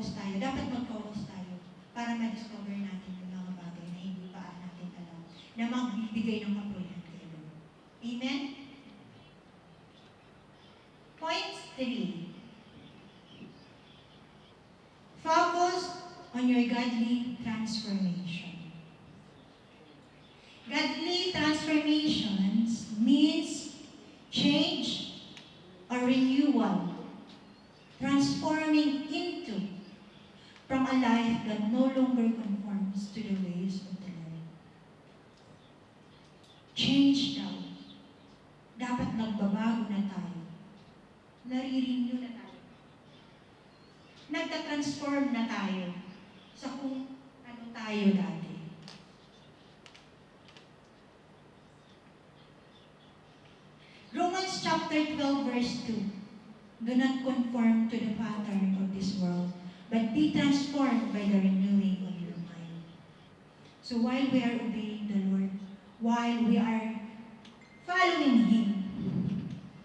focus tayo. Dapat mag-focus tayo para ma-discover natin yung mga bagay na hindi pa natin alam na magbibigay ng kapurihan kay Lord. Amen? Point 3. Focus on your godly transformation. Godly transformations means change or renewal, transforming into from a life that no longer conforms to the ways of the Lord. Change daw. Dapat nagbabago na tayo. Nare-renew na tayo. Nagta-transform na tayo sa kung ano tayo dati. Romans chapter 12 verse 2. Do not conform to the pattern of this world, but be transformed by the renewing of your mind. So while we are obeying the Lord, while we are following Him,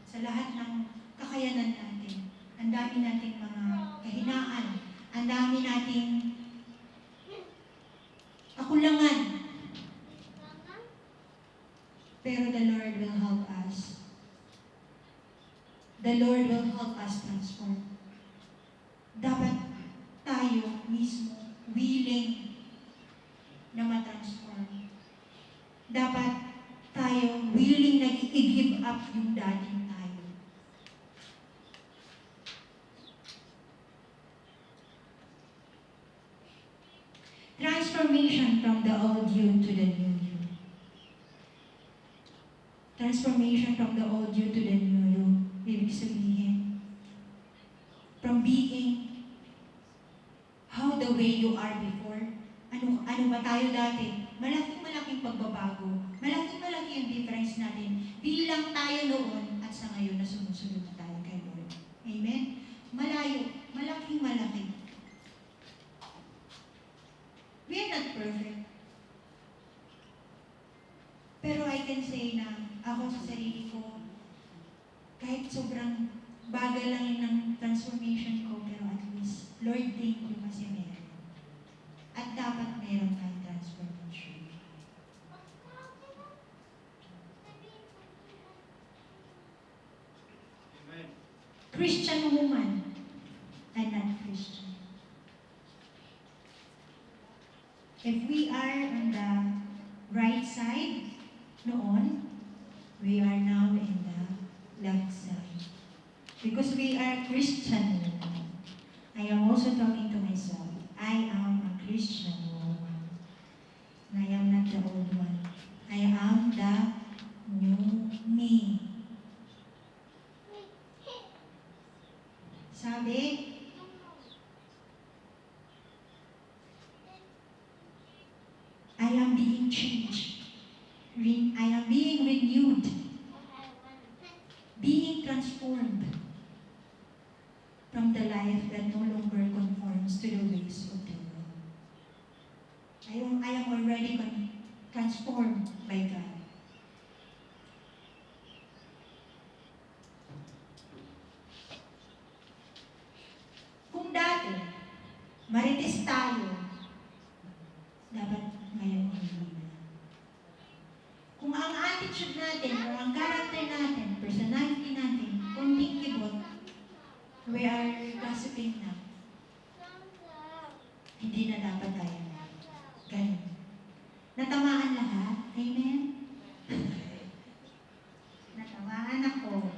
sa lahat ng kakayanan natin, ang dami nating mga kahinaan, ang dami nating kakulangan. Pero the Lord will help us. The Lord will help us transform. Dapat tayo mismo willing na matransform. Dapat tayo willing na i-give up yung dating tayo. Transformation from the old you to the new you. Transformation from the old you to the new you. Ibig sabihin, from being how the way you are before. Ano ba tayo dati? Malaking pagbabago. Malaking yung difference natin. Bilang tayo noon at sa ngayon na sumusunod na tayo kay Lord. Amen? Malayo. Malaki. We are not perfect. Pero I can say na ako sa sarili ko, kahit sobrang bagal lang yun ng transformation ko, pero at least, Lord, thank you kasi meron. At dapat meron tayong transformation. Amen. Christian woman and not Christian. If we are on the right side noon, we are now in the left side. Because we are Christian woman. I am also talking to myself. I am a Christian woman. I am not the old one. I am the new me. Sabi, I am being changed. I am being renewed. Being transformed from the life that no longer conforms to the ways of the world. I am already transformed by God. Kung dati, marites tayo, dapat ngayon hindi na. Kung ang attitude natin, o ang character natin, personality natin, kunting kibot, we are gossiping na. Hindi na dapat tayo. Ganun. Natamaan lahat? Amen? Natamaan ako.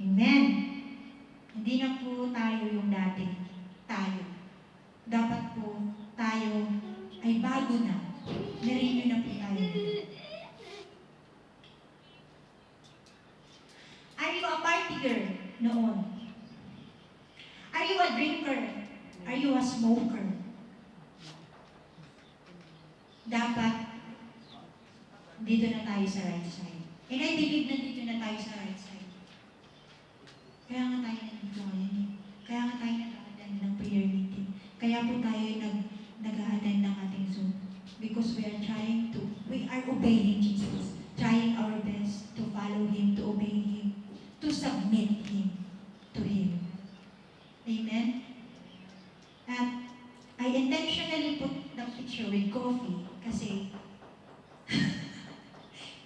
Amen? Hindi na po tayo yung dating tayo. Dapat po tayo ay bago na. Narenew na po tayo. Are you a partier noon? Are you a drinker? Are you a smoker? Dapat dito na tayo sa right side. And I believe na dito na tayo sa right side. Kaya nga tayo nandito ngayon eh. Kaya nga tayo nag-a-attend ng prayer meeting. Kaya po tayo nag-a-attend ng ating Zoom. Because we are obeying Jesus. Trying our best to follow Him, to obey Him, to submit Him to Him. Amen? issue with coffee kasi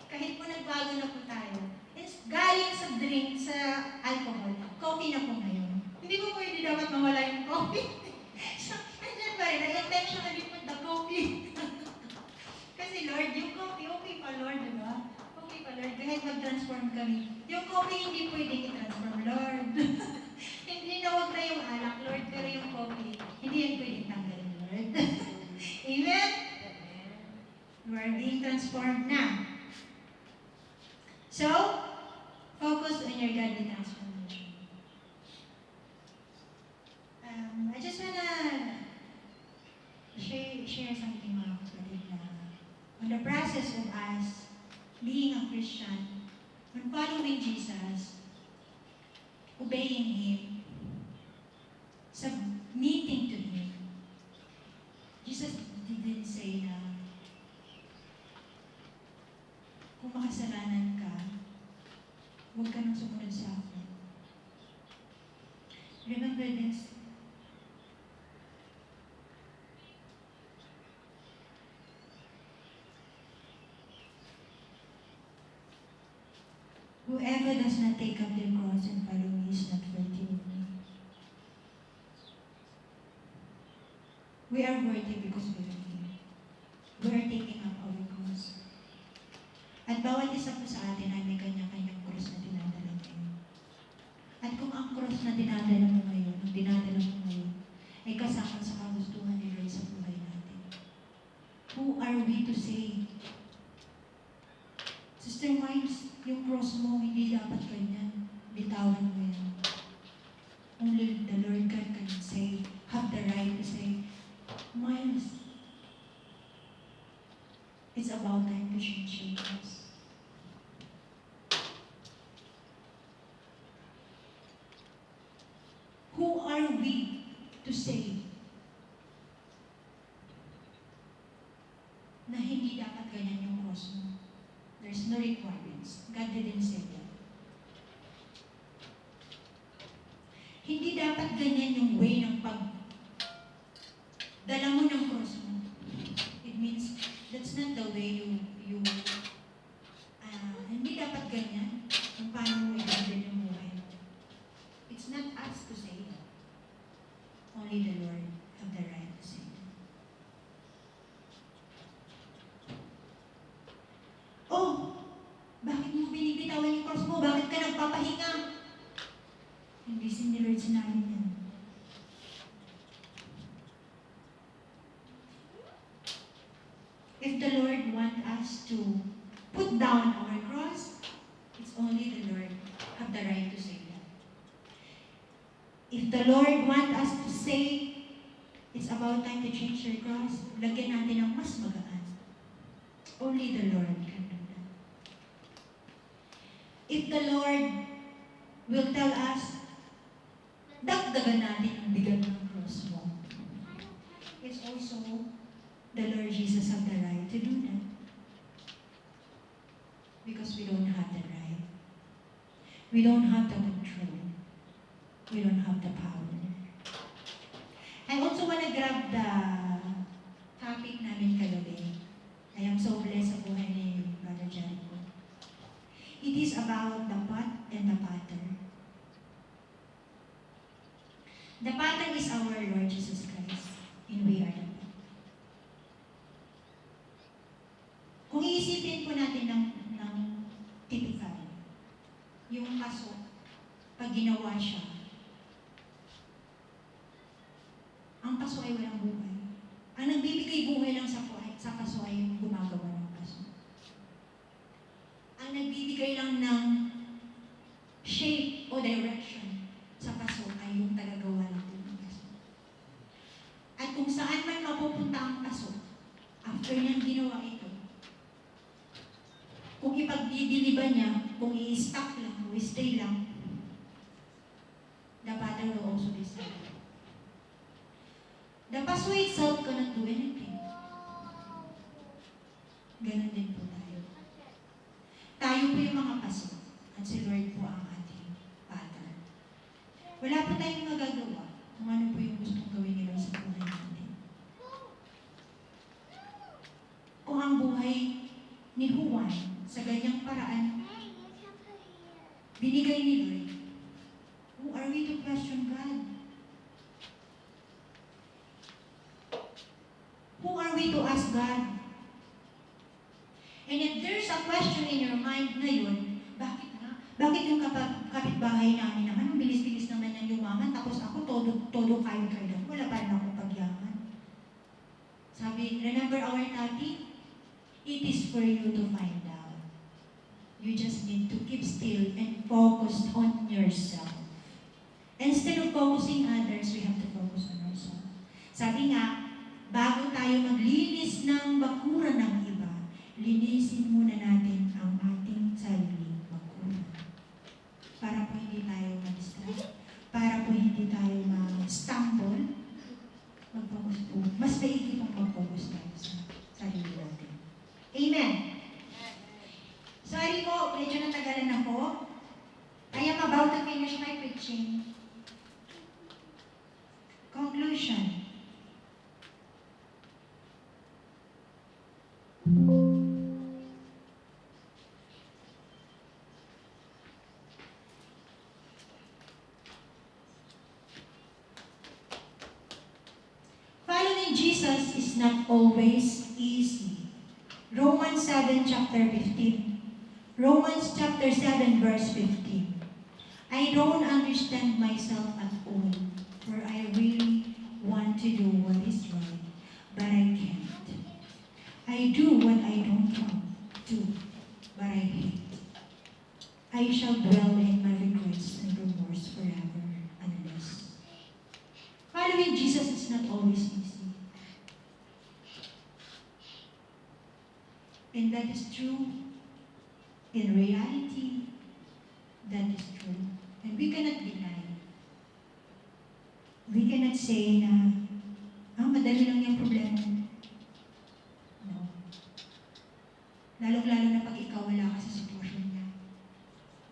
kahit po nagbago na po tayo, it's galing sa drink, sa alcohol, coffee na po ngayon. Hindi po pwede dapat mawala yung coffee. So, andyan ba rin, I-intentionally put the coffee. Kasi Lord, yung coffee, okay pa Lord, di ba? Okay pa Lord, kahit mag-transform kami. Yung coffee hindi pwedeng i-transform, Lord. Hindi na huwag na yung alak, Lord, pero yung coffee, hindi yan pwedeng tanggalin, Lord. Amen? You are being transformed na. So, focus on your godly transformation. I just wanna share something mga kapatid na on the process of us being a Christian, on following Jesus, obeying Him, submitting to Him, Jesus didn't say na kung makasalanan ka, huwag ka nang sumunod sa akin. Remember this? Whoever does not take up their cross and follow me is not worthy of me. We are worthy because we are here. We are taking up our cross. At bawat isa po sa atin ay may kanya-kanyang cross na dinadala ngayon. At kung ang cross na dinadala mo ngayon, ang dinadala mo ngayon, ay kasama sa kagustuhan ni Lord sa buhay natin. Who are we to say? Sister Miles, yung cross mo, hindi dapat ganyan. Bitawan mo yan. Only the Lord God can say, have the right to say, Miles, it's about time to change your cross. Who are we to say na hindi dapat ganyan yung cross mo? There's no requirements. God didn't say that. Hindi dapat ganyan yung way ng dala mo ng cross mo. It means that's not the way you hindi dapat ganyan kung paano mo i-handle yung buhay mo. It's not us to say that. Only the Lord have the right to say that. Oh, bakit mo binibitawan yung cross mo? Bakit ka nagpapahinga? Hindi si Lord sinabi niya. If the Lord want us to put down our cross, it's only the Lord have the right to say that. If the Lord want us to say, it's about time to change your cross, lagyan natin ng mas magaan. Only the Lord can do that. If the Lord will tell us, dagdagan natin yung bigat ng cross mo, it's also the Lord Jesus have the right to do that. Because we don't have the right. We don't have the control. We don't have the power. I also want to grab the topic namin kagabi. I am so blessed sa buhay ni Brother Jericho. It is about the pot and the potter. The potter is our Lord Jesus Christ, and we are the pot. Kung iisipin po natin ng typical, yung paso, pag ginawa siya, ang paso ay walang buhay. Ang nagbibigay buhay lang sa paso ay yung gumagawa ng paso. Ang nagbibigay lang ng shape o direction sa paso ay yung tagagawa natin ng paso. At kung saan man mapupunta ang paso, after niyang ginawa ito, kung ipagdidiliban niya, kung i-stop lang, o i-stay lang, the potter will also decide. The paso itself cannot do anything. Ganon din po tayo. Tayo po yung mga paso, at si Lord po ang ating potter. Wala po tayong magagawa kung ano po yung gustong gawin ni Lord sa buhay natin. ang buhay ni Juan sa ganyang paraan, binigay ni Lord. Who are we to question God? Who are we to ask God? And if there's a question in your mind ngayon, bakit nga? Bakit yung kapitbahay namin naman, ang bilis-bilis naman yan yumaman, tapos ako todo kayo-kayo. Wala pa rin akong pagyaman. Sabi, remember our tati? It is for you to find out. You just need to keep still and focus on yourself. Instead of focusing others, we have to focus on ourselves. Sabi nga, bago tayo maglinis ng bakuran ng iba, linisin muna natin ang ating sariling bakuran. Para po hindi tayo mag-distract, para po hindi tayo mag-stumble, mag-focus po. Mas maigi pong mag-focus tayo sa sarili natin. Amen. Sorry po, medyo natagalan ako. I am about to finish my preaching. Conclusion. Following Jesus is not always easy. Romans 7 chapter 15. Romans chapter 7 verse 15. I don't understand myself at all, for I really want to do what is right, but I can't. I do what I don't want to, but I hate. I shall dwell in my regrets and remorse forever, unless. Following Jesus is not always easy. And that is true. In reality, that is true. And we cannot deny. We cannot say na, madali lang yung problema. No. Lalong-lalo na pag ikaw wala ka sa sitwasyon niya.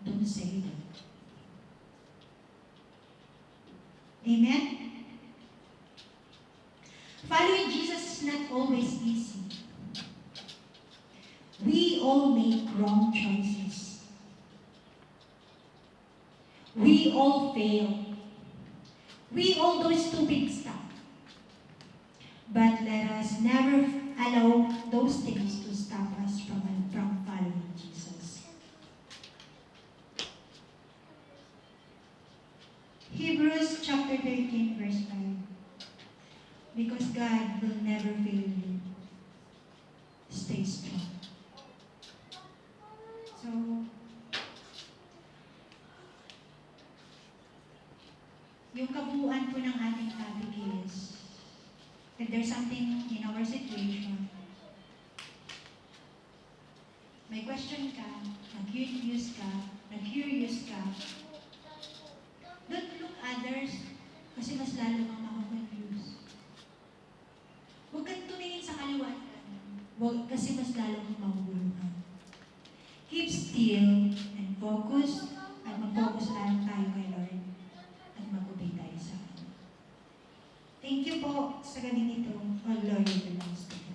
Don't say that. Amen? Following Jesus is not always easy. We all make wrong choices. We all fail. We all do stupid stuff. But let us never allow those things to stop us from following Jesus. Hebrews chapter 13 verse 5. Because God will never fail you. Stay strong. So, yung kabuuan po ng ating topic is, if there's something in our situation, may question ka, na-curious ka, don't look others kasi mas lalo kang makakonfuse. Huwag kang tumingin sa kaliwa at kanan, kasi mas lalo kang maguguluhan. Keep still and focus, at mag-focus lang tayo kay Lord at mag-obey tayo sa Kanya. Thank you po sa gabi nito. All glory belongs to you.